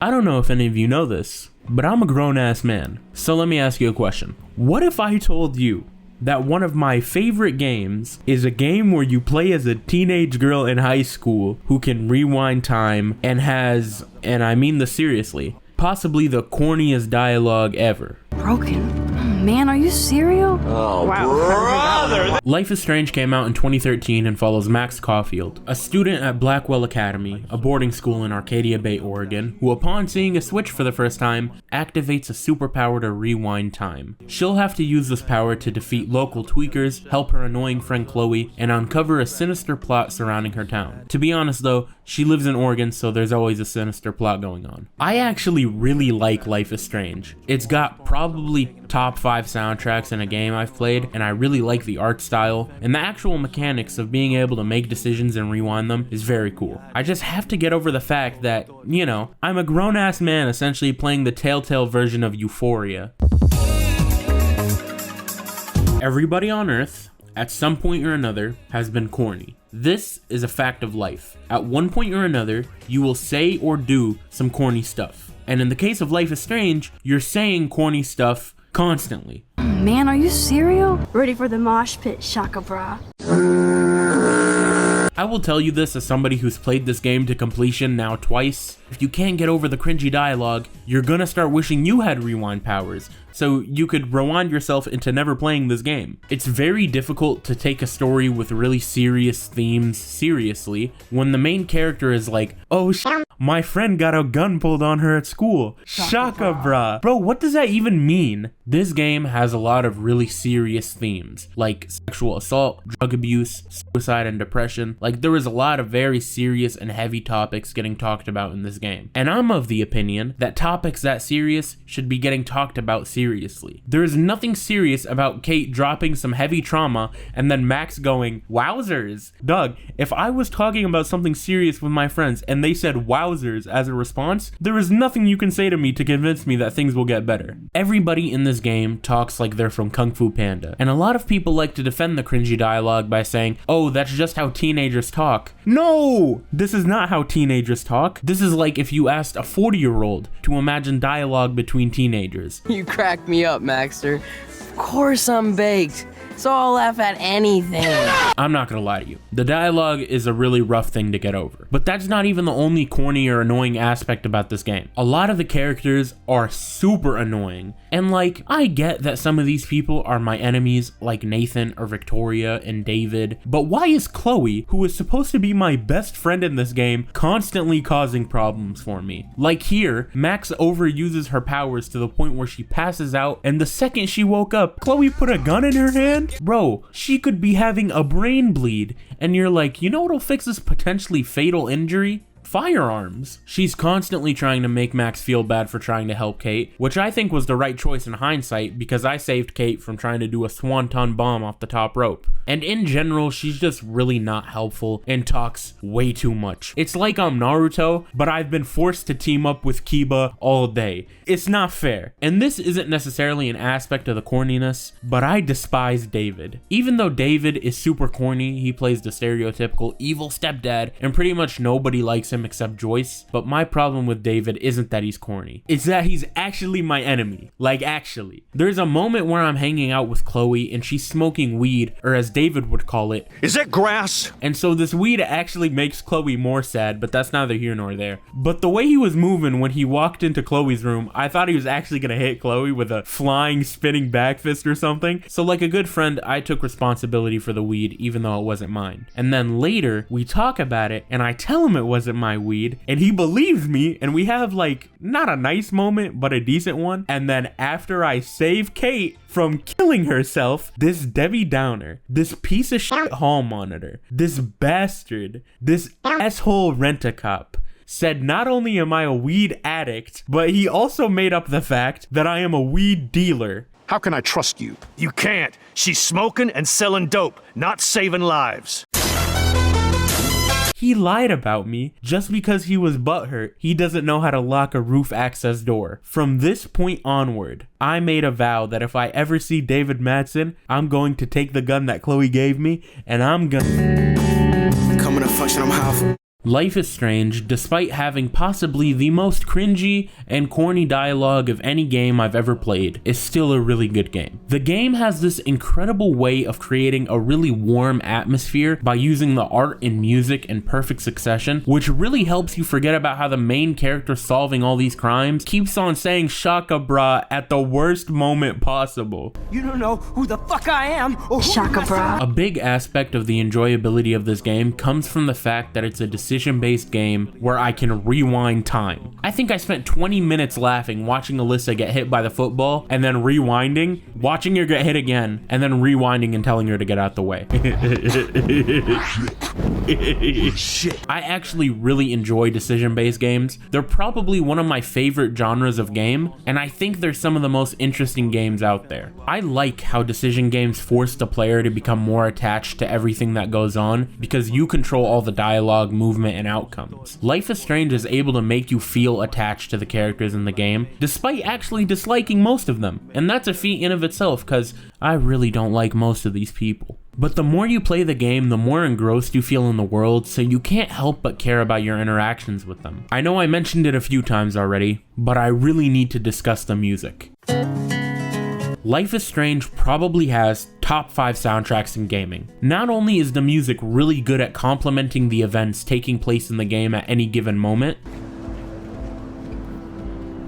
I don't know if any of you know this, but I'm a grown-ass man. So let me ask you a question. What if I told you that one of my favorite games is a game where you play as a teenage girl in high school who can rewind time and has, and I mean this seriously, possibly the corniest dialogue ever? Broken? Man, are you serial? Oh, wow. brother! Life is Strange came out in 2013 and follows Max Caulfield, a student at Blackwell Academy, a boarding school in Arcadia Bay, Oregon, who upon seeing a switch for the first time, activates a superpower to rewind time. She'll have to use this power to defeat local tweakers, help her annoying friend Chloe, and uncover a sinister plot surrounding her town. To be honest though, she lives in Oregon, so there's always a sinister plot going on. I actually really like Life is Strange. It's got probably top 5 soundtracks in a game I've played, and I really like the art style, and the actual mechanics of being able to make decisions and rewind them is very cool. I just have to get over the fact that, you know, I'm a grown-ass man essentially playing the Telltale version of Euphoria. Everybody on Earth, at some point or another, has been corny. This is a fact of life. At one point or another, you will say or do some corny stuff. And in the case of Life is Strange, you're saying corny stuff constantly. Man, are you serial? Ready for the mosh pit, Shaka Bra. I will tell you this as somebody who's played this game to completion now twice. If you can't get over the cringy dialogue, you're gonna start wishing you had rewind powers, so you could rewind yourself into never playing this game. It's very difficult to take a story with really serious themes seriously when the main character is like, oh my friend got a gun pulled on her at school. Shaka bra. Bro, what does that even mean? This game has a lot of really serious themes, like sexual assault, drug abuse, suicide, and depression. Like, there is a lot of very serious and heavy topics getting talked about in this game. And I'm of the opinion that topics that serious should be getting talked about seriously. There is nothing serious about Kate dropping some heavy trauma and then Max going, wowzers. Doug, if I was talking about something serious with my friends and they said wowzers as a response, there is nothing you can say to me to convince me that things will get better. Everybody in this game talks like they're from Kung Fu Panda, and a lot of people like to defend the cringy dialogue by saying, oh, that's just how teenagers talk. No! This is not how teenagers talk. This is like if you asked a 40-year-old to imagine dialogue between teenagers. You crack me up, Maxter. Of course I'm baked, so I'll laugh at anything. I'm not gonna lie to you. The dialogue is a really rough thing to get over. But that's not even the only corny or annoying aspect about this game. A lot of the characters are super annoying. And like, I get that some of these people are my enemies, like Nathan or Victoria and David, but why is Chloe, who is supposed to be my best friend in this game, constantly causing problems for me? Like here, Max overuses her powers to the point where she passes out, and the second she woke up, Chloe put a gun in her hand? Bro, she could be having a brain bleed, and you're like, you know what'll fix this potentially fatal injury? Firearms. She's constantly trying to make Max feel bad for trying to help Kate, which I think was the right choice in hindsight because I saved Kate from trying to do a swanton bomb off the top rope. And in general, she's just really not helpful and talks way too much. It's like I'm Naruto, but I've been forced to team up with Kiba all day. It's not fair. And this isn't necessarily an aspect of the corniness, but I despise David. Even though David is super corny, he plays the stereotypical evil stepdad, and pretty much nobody likes him except Joyce. But my problem with David isn't that he's corny. It's that he's actually my enemy. Like, actually. There's a moment where I'm hanging out with Chloe and she's smoking weed, or as David would call it, is that grass? And so this weed actually makes Chloe more sad, but that's neither here nor there. But the way he was moving when he walked into Chloe's room, I thought he was actually gonna hit Chloe with a flying spinning back fist or something. So like a good friend, I took responsibility for the weed even though it wasn't mine. And then later we talk about it and I tell him it wasn't my weed and he believes me and we have like not a nice moment but a decent one. And then after I save Kate from killing herself, this Debbie Downer, this piece of shit hall monitor, this bastard, this asshole rent-a-cop said not only am I a weed addict, but he also made up the fact that I am a weed dealer. How can I trust you? You can't. She's smoking and selling dope, not saving lives. He lied about me just because he was butthurt. He doesn't know how to lock a roof access door. From this point onward, I made a vow that if I ever see David Madsen, I'm going to take the gun that Chloe gave me and I'm gonna... Coming to function, I'm half. Life is Strange, despite having possibly the most cringy and corny dialogue of any game I've ever played, is still a really good game. The game has this incredible way of creating a really warm atmosphere by using the art and music in perfect succession, which really helps you forget about how the main character solving all these crimes keeps on saying shaka brah at the worst moment possible. You don't know who the fuck I am or who Shaka brah. A big aspect of the enjoyability of this game comes from the fact that it's a decision-based game where I can rewind time. I think I spent 20 minutes laughing watching Alyssa get hit by the football and then rewinding, watching her get hit again, and then rewinding and telling her to get out the way. Shit. I actually really enjoy decision-based games. They're probably one of my favorite genres of game, and I think they're some of the most interesting games out there. I like how decision games force the player to become more attached to everything that goes on because you control all the dialogue, movement, and outcomes. Life is Strange is able to make you feel attached to the characters in the game, despite actually disliking most of them. And that's a feat in of itself, because I really don't like most of these people. But the more you play the game, the more engrossed you feel in the world, so you can't help but care about your interactions with them. I know I mentioned it a few times already, but I really need to discuss the music. Life is Strange probably has top 5 soundtracks in gaming. Not only is the music really good at complementing the events taking place in the game at any given moment,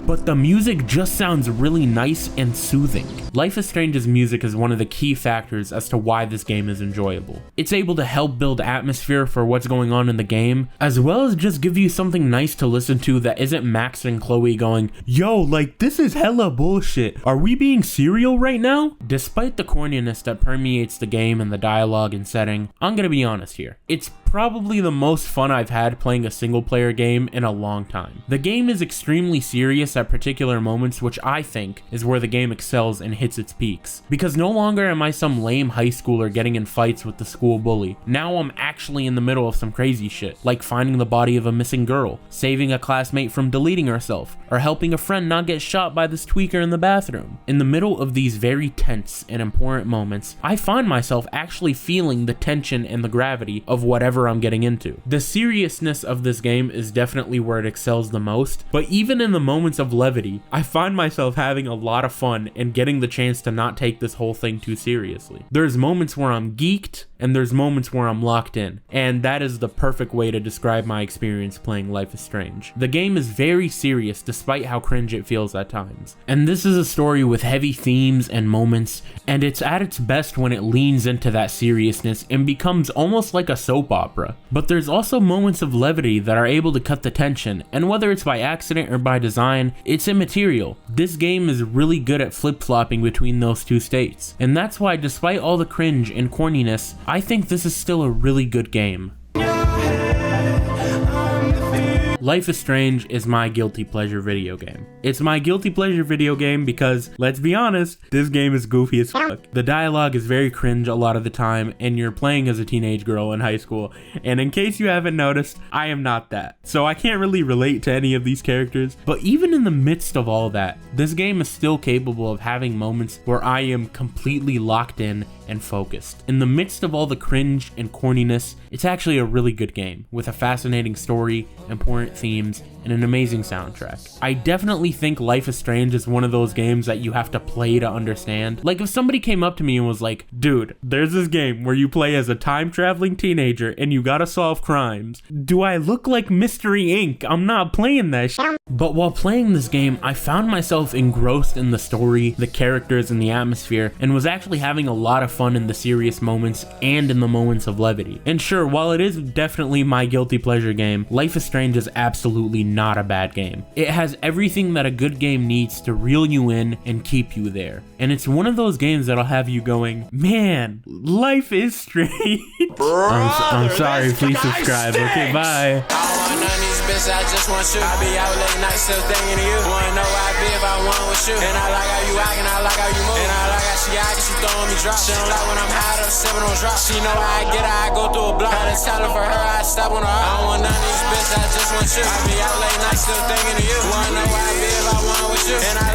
but the music just sounds really nice and soothing. Life is Strange's music is one of the key factors as to why this game is enjoyable. It's able to help build atmosphere for what's going on in the game, as well as just give you something nice to listen to that isn't Max and Chloe going, "Yo, like this is hella bullshit. Are we being serial right now?" Despite the corniness that permeates the game and the dialogue and setting, I'm gonna be honest here. It's probably the most fun I've had playing a single player game in a long time. The game is extremely serious at particular moments, which I think is where the game excels and hits its peaks. Because no longer am I some lame high schooler getting in fights with the school bully. Now I'm actually in the middle of some crazy shit, like finding the body of a missing girl, saving a classmate from deleting herself, or helping a friend not get shot by this tweaker in the bathroom. In the middle of these very tense and important moments, I find myself actually feeling the tension and the gravity of whatever I'm getting into. The seriousness of this game is definitely where it excels the most, but even in the moments of levity, I find myself having a lot of fun and getting the chance to not take this whole thing too seriously. There's moments where I'm geeked, and there's moments where I'm locked in, and that is the perfect way to describe my experience playing Life is Strange. The game is very serious despite how cringe it feels at times, and this is a story with heavy themes and moments, and it's at its best when it leans into that seriousness and becomes almost like a soap opera. But there's also moments of levity that are able to cut the tension, and whether it's by accident or by design, it's immaterial. This game is really good at flip-flopping between those two states, and that's why despite all the cringe and corniness, I think this is still a really good game. Life is Strange is my guilty pleasure video game. It's my guilty pleasure video game because, let's be honest, this game is goofy as fuck. The dialogue is very cringe a lot of the time, and you're playing as a teenage girl in high school, and in case you haven't noticed, I am not that. So I can't really relate to any of these characters, but even in the midst of all that, this game is still capable of having moments where I am completely locked in and focused. In the midst of all the cringe and corniness, it's actually a really good game, with a fascinating story, important themes, and an amazing soundtrack. I definitely think Life is Strange is one of those games that you have to play to understand. Like if somebody came up to me and was like, "Dude, there's this game where you play as a time-traveling teenager and you gotta solve crimes. Do I look like Mystery Inc? I'm not playing that shit." But while playing this game, I found myself engrossed in the story, the characters, and the atmosphere, and was actually having a lot of fun in the serious moments and in the moments of levity. And sure, while it is definitely my guilty pleasure game, Life is Strange is absolutely not a bad game. It has everything that a good game needs to reel you in and keep you there. And it's one of those games that'll have you going, "Man, life is strange." I'm sorry, please subscribe. Okay, bye. Bitch, I just want you. I be out late night still thinking of you. Wanna know where I be if I want with you. And I like how you acting, I like how you move. And I like how she acting, she throwing me drops. She don't like when I'm hot up, sipping on drops. She know how I get her, I go through a block. Had a talent for her, I stop on her. I don't want none of these bitches, I just want you. I be out late night still thinking of you. Wanna know where I be if I want with you. And I